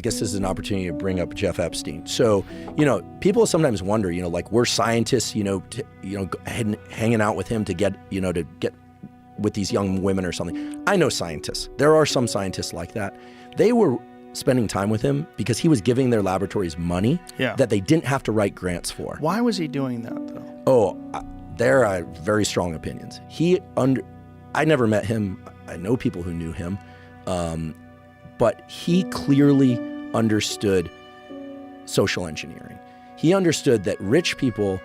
I guess this is an opportunity to bring up Jeff Epstein. So, people sometimes wonder, like we're scientists, hanging out with him to get with these young women or something. I know scientists. There are some scientists like that. They were spending time with him because he was giving their laboratories money that they didn't have to write grants for. Why was he doing that, though? There are very strong opinions. I never met him. I know people who knew him. But he clearly understood social engineering. He understood that rich people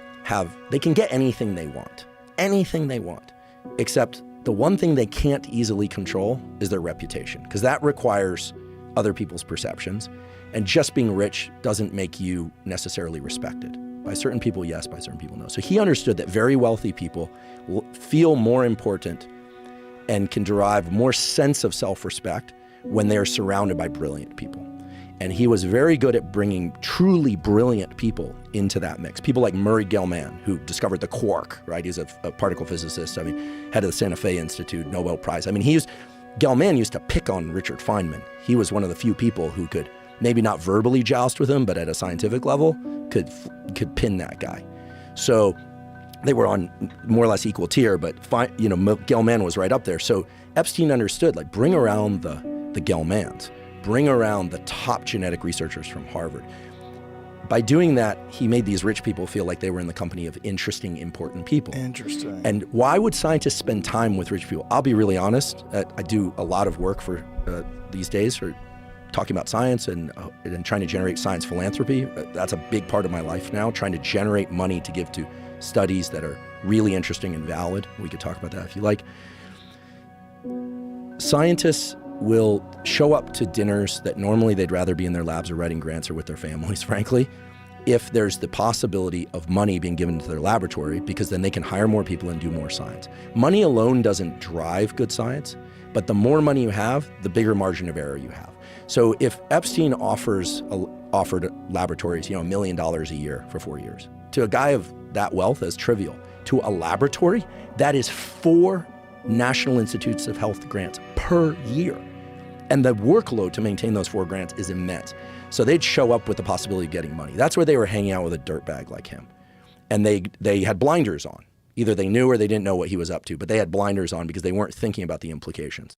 they can get anything they want, except the one thing they can't easily control is their reputation, because that requires other people's perceptions. And just being rich doesn't make you necessarily respected. By certain people, yes, by certain people, no. So he understood that very wealthy people feel more important and can derive more sense of self-respect when they're surrounded by brilliant people. And he was very good at bringing truly brilliant people into that mix. People like Murray Gell-Mann, who discovered the quark, right? He's a particle physicist, head of the Santa Fe Institute, Nobel Prize. Gell-Mann used to pick on Richard Feynman. He was one of the few people who could, maybe not verbally joust with him, but at a scientific level, could pin that guy. So they were on more or less equal tier, but Gell-Mann was right up there. So Epstein understood, bring around the Gell-Manns, bring around the top genetic researchers from Harvard. By doing that, he made these rich people feel like they were in the company of interesting, important people. Interesting. And why would scientists spend time with rich people? I'll be really honest. I do a lot of work for these days for talking about science and trying to generate science philanthropy. That's a big part of my life now, trying to generate money to give to studies that are really interesting and valid. We could talk about that if you like. Scientists will show up to dinners that normally they'd rather be in their labs or writing grants or with their families, frankly, if there's the possibility of money being given to their laboratory, because then they can hire more people and do more science. Money alone doesn't drive good science, but the more money you have, the bigger margin of error you have. So if Epstein offered laboratories, $1 million a year for 4 years, to a guy of that wealth, that's trivial. To a laboratory, that is 4 National Institutes of Health grants per year. And the workload to maintain those 4 grants is immense. So they'd show up with the possibility of getting money. That's where they were hanging out with a dirtbag like him. And they had blinders on. Either they knew or they didn't know what he was up to, but they had blinders on because they weren't thinking about the implications.